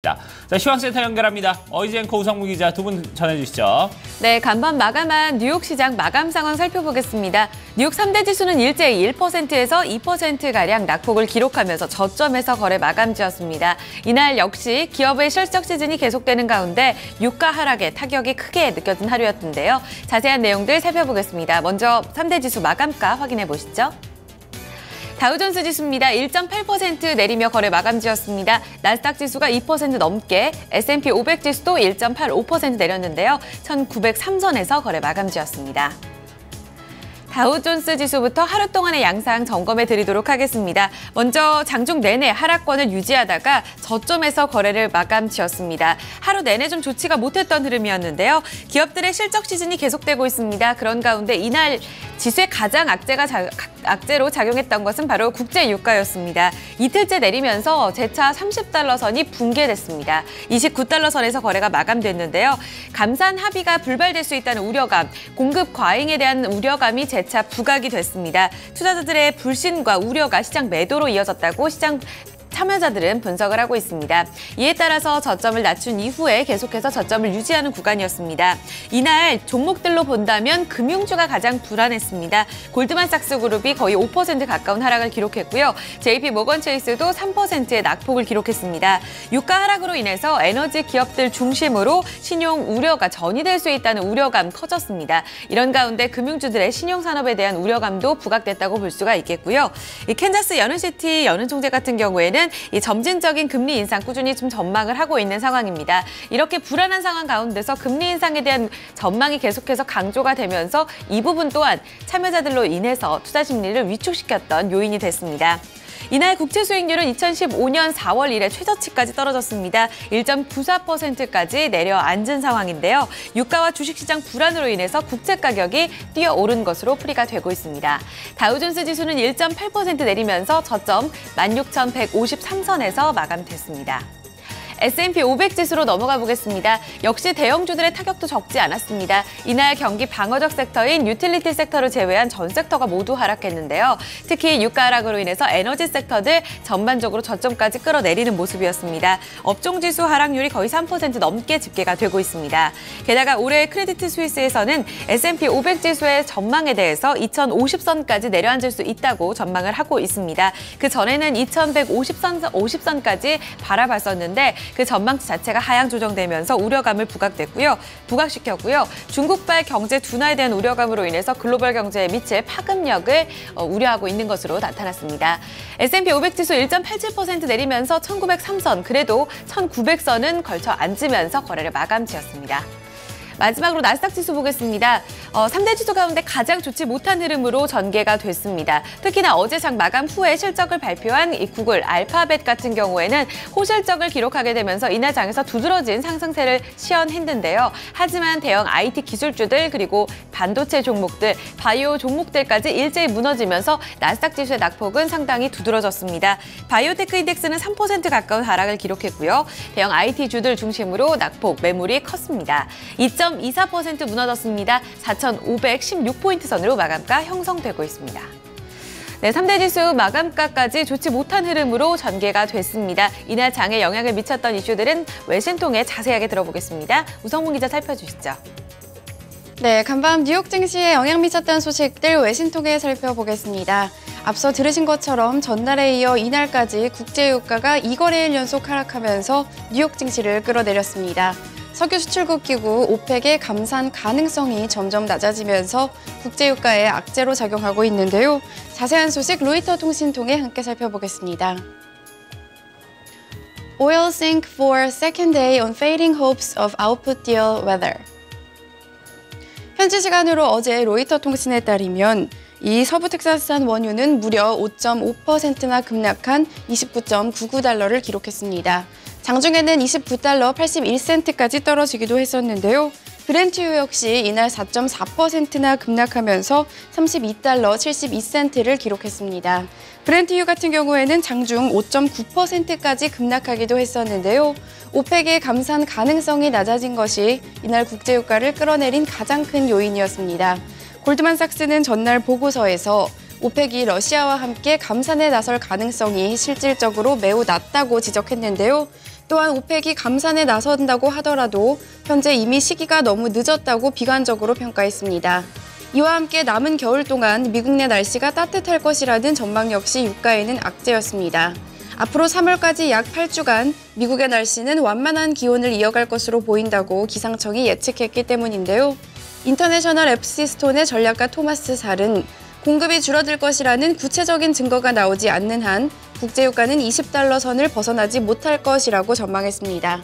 자, 시황센터 연결합니다. 어이젠코 우성무 기자 두 분 전해주시죠. 네, 간밤 마감한 뉴욕 시장 마감 상황 살펴보겠습니다. 뉴욕 3대 지수는 일제히 1%에서 2%가량 낙폭을 기록하면서 저점에서 거래 마감지었습니다. 이날 역시 기업의 실적 시즌이 계속되는 가운데 유가 하락에 타격이 크게 느껴진 하루였는데요. 자세한 내용들 살펴보겠습니다. 먼저 3대 지수 마감가 확인해 보시죠. 다우존스 지수입니다. 1.8% 내리며 거래 마감지었습니다. 나스닥 지수가 2% 넘게, S&P 500 지수도 1.85% 내렸는데요. 1903선에서 거래 마감지었습니다. 다우존스 지수부터 하루 동안의 양상 점검해 드리도록 하겠습니다. 먼저 장중 내내 하락권을 유지하다가 저점에서 거래를 마감지었습니다. 하루 내내 좀 좋지가 못했던 흐름이었는데요. 기업들의 실적 시즌이 계속되고 있습니다. 그런 가운데 이날 지수에 가장 악재로 작용했던 것은 바로 국제 유가였습니다. 이틀째 내리면서 재차 30달러 선이 붕괴됐습니다. 29달러 선에서 거래가 마감됐는데요. 감산 합의가 불발될 수 있다는 우려감, 공급 과잉에 대한 우려감이 재차 부각이 됐습니다. 투자자들의 불신과 우려가 시장 매도로 이어졌다고 시장 참여자들은 분석을 하고 있습니다. 이에 따라서 저점을 낮춘 이후에 계속해서 저점을 유지하는 구간이었습니다. 이날 종목들로 본다면 금융주가 가장 불안했습니다. 골드만삭스 그룹이 거의 5% 가까운 하락을 기록했고요. JP 모건 체이스도 3%의 낙폭을 기록했습니다. 유가 하락으로 인해서 에너지 기업들 중심으로 신용 우려가 전이될 수 있다는 우려감 커졌습니다. 이런 가운데 금융주들의 신용산업에 대한 우려감도 부각됐다고 볼 수가 있겠고요. 이 캔자스 연은시티 연은총재 같은 경우에는 이 점진적인 금리 인상 꾸준히 좀 전망을 하고 있는 상황입니다. 이렇게 불안한 상황 가운데서 금리 인상에 대한 전망이 계속해서 강조가 되면서 이 부분 또한 참여자들로 인해서 투자 심리를 위축시켰던 요인이 됐습니다. 이날 국채 수익률은 2015년 4월 이래 최저치까지 떨어졌습니다. 1.94%까지 내려앉은 상황인데요. 유가와 주식시장 불안으로 인해서 국채 가격이 뛰어오른 것으로 풀이가 되고 있습니다. 다우존스 지수는 1.8% 내리면서 저점 16,153선에서 마감됐습니다. S&P 500 지수로 넘어가 보겠습니다. 역시 대형주들의 타격도 적지 않았습니다. 이날 경기 방어적 섹터인 유틸리티 섹터를 제외한 전 섹터가 모두 하락했는데요. 특히 유가 하락으로 인해서 에너지 섹터들 전반적으로 저점까지 끌어내리는 모습이었습니다. 업종 지수 하락률이 거의 3% 넘게 집계가 되고 있습니다. 게다가 올해 크레디트 스위스에서는 S&P 500 지수의 전망에 대해서 2050선까지 내려앉을 수 있다고 전망을 하고 있습니다. 그 전에는 2150선까지 바라봤었는데 그 전망치 자체가 하향 조정되면서 우려감을 부각시켰고요. 중국발 경제 둔화에 대한 우려감으로 인해서 글로벌 경제에 미칠 파급력을 우려하고 있는 것으로 나타났습니다. S&P 500 지수 1.87% 내리면서 1903선, 그래도 1900선은 걸쳐 앉으면서 거래를 마감지었습니다. 마지막으로 나스닥 지수 보겠습니다. 3대 지수 가운데 가장 좋지 못한 흐름으로 전개가 됐습니다. 특히나 어제 장 마감 후에 실적을 발표한 이 구글, 알파벳 같은 경우에는 호실적을 기록하게 되면서 이날 장에서 두드러진 상승세를 시현했는데요. 하지만 대형 IT 기술주들 그리고 반도체 종목들, 바이오 종목들까지 일제히 무너지면서 나스닥 지수의 낙폭은 상당히 두드러졌습니다. 바이오테크 인덱스는 3% 가까운 하락을 기록했고요. 대형 IT주들 중심으로 낙폭, 매물이 컸습니다. 2.24% 무너졌습니다. 4,516포인트 선으로 마감가 형성되고 있습니다. 네, 3대 지수 마감가까지 좋지 못한 흐름으로 전개가 됐습니다. 이날 장에 영향을 미쳤던 이슈들은 외신통에 자세하게 들어보겠습니다. 우성문 기자 살펴주시죠. 네, 간밤 뉴욕 증시에 영향 미쳤던 소식들 외신통에 살펴보겠습니다. 앞서 들으신 것처럼 전날에 이어 이날까지 국제유가가 2거래일 연속 하락하면서 뉴욕 증시를 끌어내렸습니다. 석유 수출국 기구 오펙의 감산 가능성이 점점 낮아지면서 국제유가에 악재로 작용하고 있는데요. 자세한 소식 로이터 통신 통해 함께 살펴보겠습니다. Oil sink for second day on fading hopes of output deal weather. 현지 시간으로 어제 로이터 통신에 따르면 이 서부 텍사스산 원유는 무려 5.5%나 급락한 29.99달러를 기록했습니다. 장중에는 29달러 81센트까지 떨어지기도 했었는데요. 브렌트유 역시 이날 4.4%나 급락하면서 32달러 72센트를 기록했습니다. 브렌트유 같은 경우에는 장중 5.9%까지 급락하기도 했었는데요. 오펙의 감산 가능성이 낮아진 것이 이날 국제유가를 끌어내린 가장 큰 요인이었습니다. 골드만삭스는 전날 보고서에서 오펙이 러시아와 함께 감산에 나설 가능성이 실질적으로 매우 낮다고 지적했는데요. 또한 오펙이 감산에 나선다고 하더라도 현재 이미 시기가 너무 늦었다고 비관적으로 평가했습니다. 이와 함께 남은 겨울 동안 미국 내 날씨가 따뜻할 것이라는 전망 역시 유가에는 악재였습니다. 앞으로 3월까지 약 8주간 미국의 날씨는 완만한 기온을 이어갈 것으로 보인다고 기상청이 예측했기 때문인데요. 인터내셔널 FC 스톤의 전략가 토마스 살은 공급이 줄어들 것이라는 구체적인 증거가 나오지 않는 한 국제유가는 $20 선을 벗어나지 못할 것이라고 전망했습니다.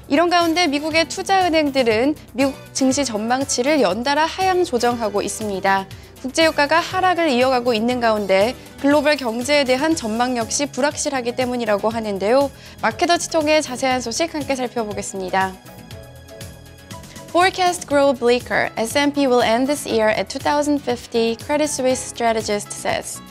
이런 가운데 미국의 투자은행들은 미국 증시 전망치를 연달아 하향 조정하고 있습니다. 국제유가가 하락을 이어가고 있는 가운데 글로벌 경제에 대한 전망 역시 불확실하기 때문이라고 하는데요. 마켓워치 통해 자세한 소식 함께 살펴보겠습니다. Forecast grow bleaker. S&P will end this year at 2050, Credit Suisse strategist says.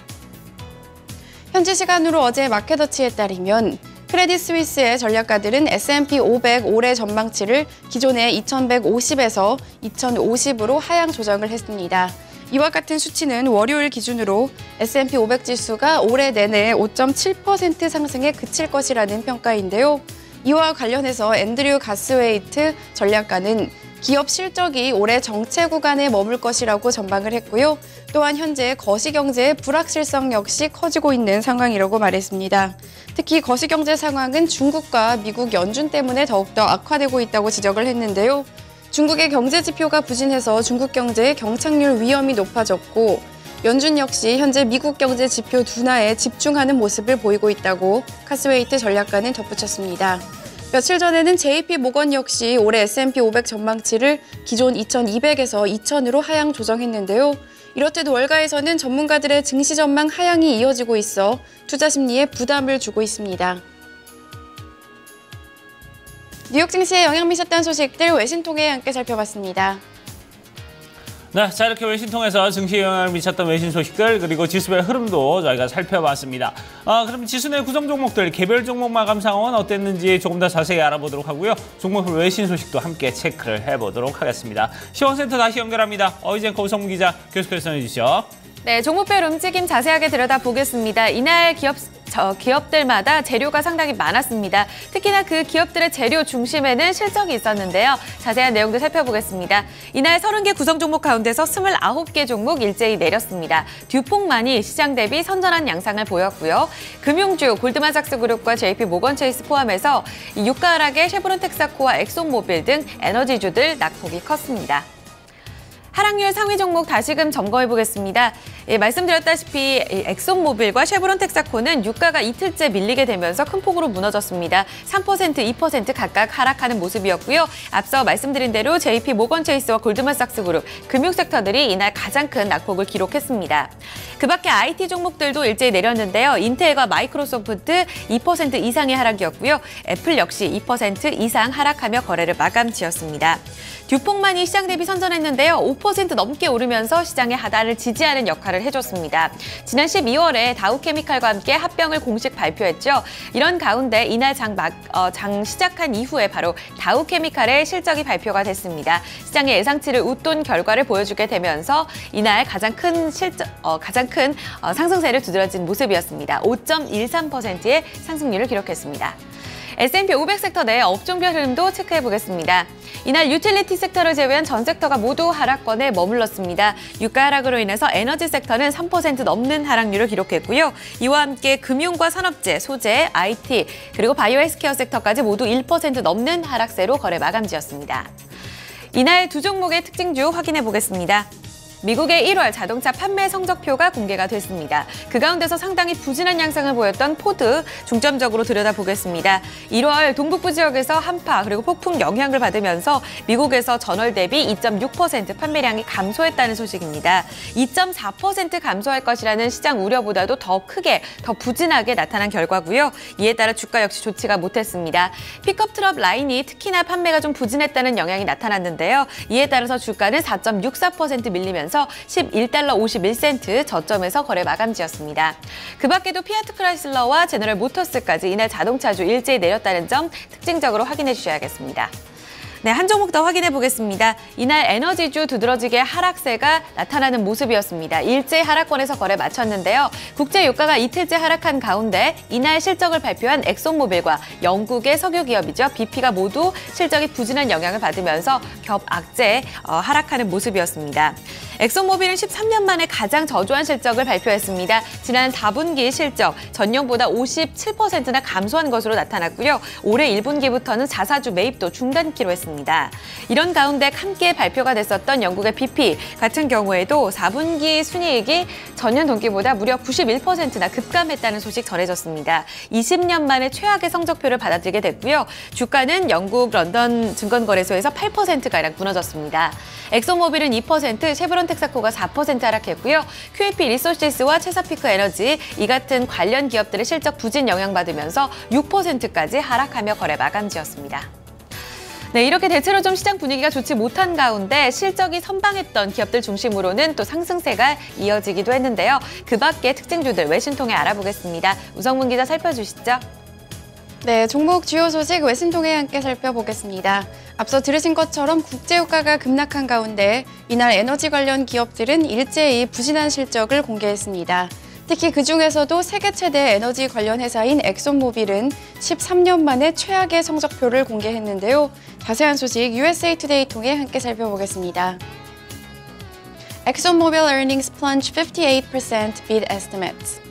현지 시간으로 어제 마켓워치에 따르면 크레딧 스위스의 전략가들은 S&P 500 올해 전망치를 기존의 2150에서 2050으로 하향 조정을 했습니다. 이와 같은 수치는 월요일 기준으로 S&P 500 지수가 올해 내내 5.7% 상승에 그칠 것이라는 평가인데요. 이와 관련해서 앤드류 가스웨이트 전략가는 기업 실적이 올해 정체 구간에 머물 것이라고 전망을 했고요. 또한 현재 거시경제의 불확실성 역시 커지고 있는 상황이라고 말했습니다. 특히 거시경제 상황은 중국과 미국 연준 때문에 더욱더 악화되고 있다고 지적을 했는데요. 중국의 경제 지표가 부진해서 중국 경제의 경착률 위험이 높아졌고 연준 역시 현재 미국 경제 지표 둔화에 집중하는 모습을 보이고 있다고 카스웨이트 전략가는 덧붙였습니다. 며칠 전에는 JP 모건 역시 올해 S&P 500 전망치를 기존 2200에서 2000으로 하향 조정했는데요. 이렇듯 월가에서는 전문가들의 증시 전망 하향이 이어지고 있어 투자 심리에 부담을 주고 있습니다. 뉴욕 증시에 영향 미쳤던 소식들 외신 통해 함께 살펴봤습니다. 네, 자 이렇게 외신 통해서 증시에 영향을 미쳤던 외신 소식들 그리고 지수별 흐름도 저희가 살펴봤습니다. 그럼 지수 내 구성 종목들 개별 종목 마감 상황은 어땠는지 조금 더 자세히 알아보도록 하고요. 종목별 외신 소식도 함께 체크를 해보도록 하겠습니다. 시원센터 다시 연결합니다. 어이젠 고성무 기자 계속해서 전해주시죠. 네, 종목별 움직임 자세하게 들여다보겠습니다. 이날 기업들마다 재료가 상당히 많았습니다. 특히나 그 기업들의 재료 중심에는 실적이 있었는데요. 자세한 내용도 살펴보겠습니다. 이날 30개 구성 종목 가운데서 29개 종목 일제히 내렸습니다. 듀퐁만이 시장 대비 선전한 양상을 보였고요. 금융주 골드만삭스그룹과 JP 모건체이스 포함해서 유가 하락에 쉐보론 텍사코와 엑손모빌 등 에너지주들 낙폭이 컸습니다. 하락률 상위 종목 다시금 점검해보겠습니다. 말씀드렸다시피 엑손모빌과 쉐보론 텍사코는 유가가 이틀째 밀리게 되면서 큰 폭으로 무너졌습니다. 3%, 2% 각각 하락하는 모습이었고요. 앞서 말씀드린 대로 JP 모건체이스와 골드만삭스그룹, 금융 섹터들이 이날 가장 큰 낙폭을 기록했습니다. 그 밖에 IT 종목들도 일제히 내렸는데요. 인텔과 마이크로소프트 2% 이상의 하락이었고요. 애플 역시 2% 이상 하락하며 거래를 마감 지었습니다. 듀퐁만이 시장 대비 선전했는데요. 5% 넘게 오르면서 시장의 하단을 지지하는 역할을 해줬습니다. 지난 12월에 다우케미칼과 함께 합병을 공식 발표했죠. 이런 가운데 이날 장 시작한 이후에 바로 다우케미칼의 실적이 발표가 됐습니다. 시장의 예상치를 웃돈 결과를 보여주게 되면서 이날 가장 큰 상승세를 두드러진 모습이었습니다. 5.13%의 상승률을 기록했습니다. S&P 500 섹터 내 업종별 흐름도 체크해보겠습니다. 이날 유틸리티 섹터를 제외한 전 섹터가 모두 하락권에 머물렀습니다. 유가 하락으로 인해서 에너지 섹터는 3% 넘는 하락률을 기록했고요. 이와 함께 금융과 산업재, 소재, IT, 그리고 바이오 헬스케어 섹터까지 모두 1% 넘는 하락세로 거래 마감지었습니다. 이날 두 종목의 특징주 확인해보겠습니다. 미국의 1월 자동차 판매 성적표가 공개가 됐습니다. 그 가운데서 상당히 부진한 양상을 보였던 포드 중점적으로 들여다보겠습니다. 1월 동북부 지역에서 한파 그리고 폭풍 영향을 받으면서 미국에서 전월 대비 2.6% 판매량이 감소했다는 소식입니다. 2.4% 감소할 것이라는 시장 우려보다도 더 크게, 더 부진하게 나타난 결과고요. 이에 따라 주가 역시 좋지가 못했습니다. 픽업 트럭 라인이 특히나 판매가 좀 부진했다는 영향이 나타났는데요. 이에 따라서 주가는 4.64% 밀리면서 $11 51센트 저점에서 거래 마감지였습니다. 그 밖에도 피아트 크라이슬러와 제너럴 모터스까지 이날 자동차주 일제히 내렸다는 점 특징적으로 확인해 주셔야겠습니다. 네, 한 종목 더 확인해 보겠습니다. 이날 에너지주 두드러지게 하락세가 나타나는 모습이었습니다. 일제히 하락권에서 거래 마쳤는데요. 국제 유가가 이틀째 하락한 가운데 이날 실적을 발표한 엑손모빌과 영국의 석유 기업이죠. BP가 모두 실적이 부진한 영향을 받으면서 겹악재 하락하는 모습이었습니다. 엑손모빌은 13년 만에 가장 저조한 실적을 발표했습니다. 지난 4분기 실적 전년보다 57%나 감소한 것으로 나타났고요. 올해 1분기부터는 자사주 매입도 중단키로 했습니다. 이런 가운데 함께 발표가 됐었던 영국의 BP 같은 경우에도 4분기 순이익이 전년 동기보다 무려 91%나 급감했다는 소식 전해졌습니다. 20년 만에 최악의 성적표를 받아들이게 됐고요. 주가는 영국 런던 증권거래소에서 8%가량 무너졌습니다. 엑소모빌은 2%, 쉐브론 텍사코가 4% 하락했고요. QAP 리소시스와 체사피크 에너지 이 같은 관련 기업들의 실적 부진 영향받으면서 6%까지 하락하며 거래 마감지었습니다. 네, 이렇게 대체로 좀 시장 분위기가 좋지 못한 가운데 실적이 선방했던 기업들 중심으로는 또 상승세가 이어지기도 했는데요. 그 밖의 특징주들 외신 통해 알아보겠습니다. 우성문 기자 살펴주시죠. 네, 종목 주요 소식 외신 통해 함께 살펴보겠습니다. 앞서 들으신 것처럼 국제유가가 급락한 가운데 이날 에너지 관련 기업들은 일제히 부진한 실적을 공개했습니다. 특히 그중에서도 세계 최대 에너지 관련 회사인 엑손모빌은 13년 만에 최악의 성적표를 공개했는데요. 자세한 소식 USA Today 통해 함께 살펴보겠습니다. ExxonMobil earnings plunge 58% beat estimates.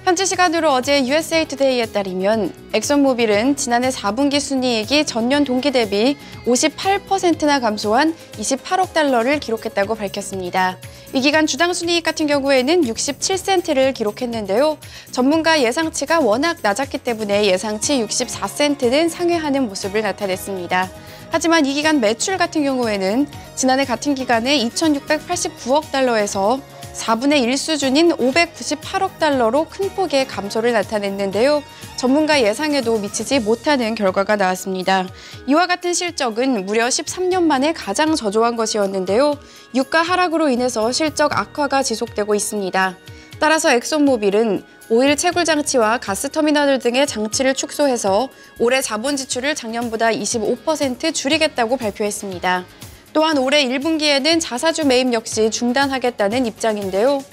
현지 시간으로 어제 USA Today에 따르면 엑손모빌은 지난해 4분기 순이익이 전년 동기 대비 58%나 감소한 28억 달러를 기록했다고 밝혔습니다. 이 기간 주당 순이익 같은 경우에는 67센트를 기록했는데요. 전문가 예상치가 워낙 낮았기 때문에 예상치 64센트는 상회하는 모습을 나타냈습니다. 하지만 이 기간 매출 같은 경우에는 지난해 같은 기간에 2,689억 달러에서 4분의 1 수준인 598억 달러로 큰 폭의 감소를 나타냈는데요. 전문가 예상에도 미치지 못하는 결과가 나왔습니다. 이와 같은 실적은 무려 13년 만에 가장 저조한 것이었는데요. 유가 하락으로 인해서 실적 악화가 지속되고 있습니다. 따라서 엑손모빌은 오일 채굴 장치와 가스터미널 등의 장치를 축소해서 올해 자본 지출을 작년보다 25% 줄이겠다고 발표했습니다. 또한 올해 1분기에는 자사주 매입 역시 중단하겠다는 입장인데요.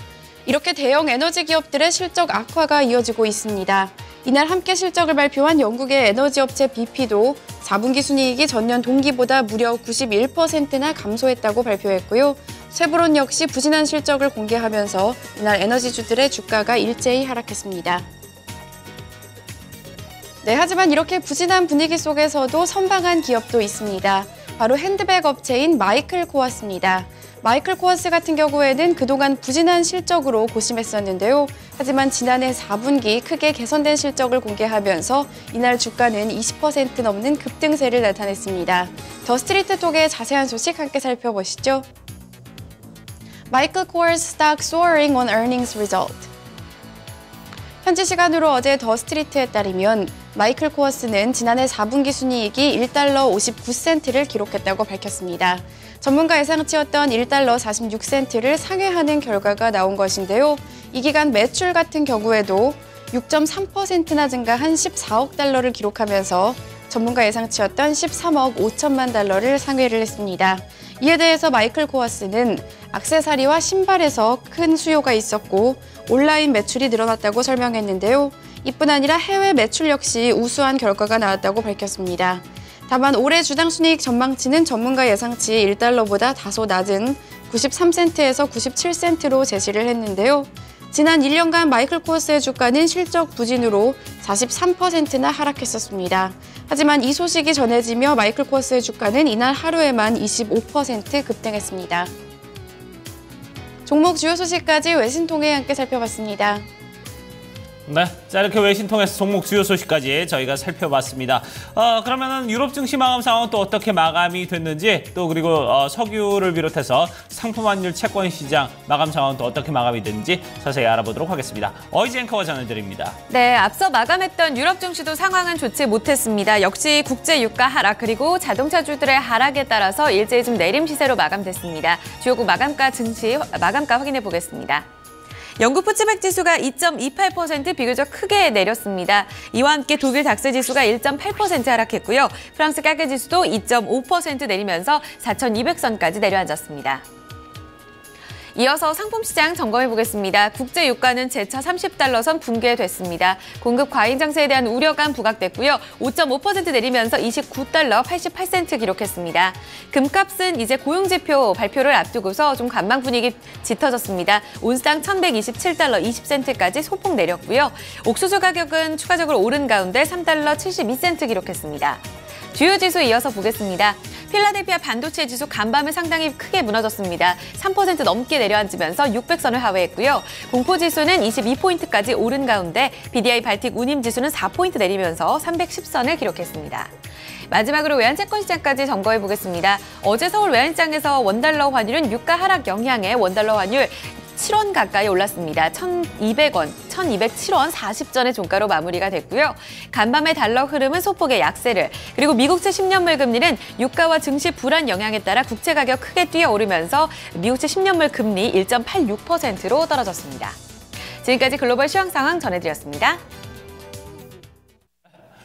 이렇게 대형 에너지 기업들의 실적 악화가 이어지고 있습니다. 이날 함께 실적을 발표한 영국의 에너지 업체 BP도 4분기 순이익이 전년 동기보다 무려 91%나 감소했다고 발표했고요. 쉐브론 역시 부진한 실적을 공개하면서 이날 에너지주들의 주가가 일제히 하락했습니다. 네, 하지만 이렇게 부진한 분위기 속에서도 선방한 기업도 있습니다. 바로 핸드백 업체인 마이클 코어스입니다. 마이클 코어스 같은 경우에는 그동안 부진한 실적으로 고심했었는데요. 하지만 지난해 4분기 크게 개선된 실적을 공개하면서 이날 주가는 20% 넘는 급등세를 나타냈습니다. 더 스트리트 톡의 자세한 소식 함께 살펴보시죠. 마이클 코어스 stock soaring on earnings result. 현지 시간으로 어제 더 스트리트에 따르면 마이클 코어스는 지난해 4분기 순이익이 1달러 59센트를 기록했다고 밝혔습니다. 전문가 예상치였던 1달러 46센트를 상회하는 결과가 나온 것인데요. 이 기간 매출 같은 경우에도 6.3%나 증가한 14억 달러를 기록하면서 전문가 예상치였던 13억 5천만 달러를 상회를 했습니다. 이에 대해서 마이클 코어스는 액세서리와 신발에서 큰 수요가 있었고 온라인 매출이 늘어났다고 설명했는데요. 이뿐 아니라 해외 매출 역시 우수한 결과가 나왔다고 밝혔습니다. 다만 올해 주당 순이익 전망치는 전문가 예상치 1달러보다 다소 낮은 93센트에서 97센트로 제시를 했는데요. 지난 1년간 마이클 코어스의 주가는 실적 부진으로 43%나 하락했었습니다. 하지만 이 소식이 전해지며 마이클 코어스의 주가는 이날 하루에만 25% 급등했습니다. 종목 주요 소식까지 외신 통해 함께 살펴봤습니다. 네, 자 이렇게 외신 통해서 종목 주요 소식까지 저희가 살펴봤습니다. 그러면은 유럽 증시 마감 상황은 또 어떻게 마감이 됐는지 또 그리고 석유를 비롯해서 상품 환율 채권 시장 마감 상황은 또 어떻게 마감이 됐는지 자세히 알아보도록 하겠습니다. 어이지 앵커가 전해드립니다. 네, 앞서 마감했던 유럽 증시도 상황은 좋지 못했습니다. 역시 국제 유가 하락 그리고 자동차주들의 하락에 따라서 일제히 좀 내림 시세로 마감됐습니다. 주요국 마감가 확인해 보겠습니다. 영국 푸츠백 지수가 2.28% 비교적 크게 내렸습니다. 이와 함께 독일 닥스 지수가 1.8% 하락했고요. 프랑스 까게 지수도 2.5% 내리면서 4,200선까지 내려앉았습니다. 이어서 상품시장 점검해 보겠습니다. 국제 유가는 재차 30달러선 붕괴됐습니다. 공급 과잉 장세에 대한 우려감 부각됐고요. 5.5% 내리면서 29달러 88센트 기록했습니다. 금값은 이제 고용지표 발표를 앞두고서 좀 관망 분위기 짙어졌습니다. 온스당 1,127달러 20센트까지 소폭 내렸고요. 옥수수 가격은 추가적으로 오른 가운데 3달러 72센트 기록했습니다. 주요 지수 이어서 보겠습니다. 필라델피아 반도체 지수 간밤에 상당히 크게 무너졌습니다. 3% 넘게 내려앉으면서 600선을 하회했고요. 공포지수는 22포인트까지 오른 가운데 BDI 발틱 운임 지수는 4포인트 내리면서 310선을 기록했습니다. 마지막으로 외환채권 시장까지 점검해 보겠습니다. 어제 서울 외환시장에서 원달러 환율은 유가 하락 영향에 원달러 환율 7원 가까이 올랐습니다. 1,200원, 1,207원 40전의 종가로 마무리가 됐고요. 간밤의 달러 흐름은 소폭의 약세를, 그리고 미국채 10년물 금리는 유가와 증시 불안 영향에 따라 국채 가격 크게 뛰어오르면서 미국채 10년물 금리 1.86%로 떨어졌습니다. 지금까지 글로벌 시황 상황 전해드렸습니다.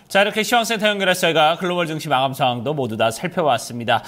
자, 이렇게 시황센터 연결해서 저희가 글로벌 증시 마감 상황도 모두 다 살펴봤습니다.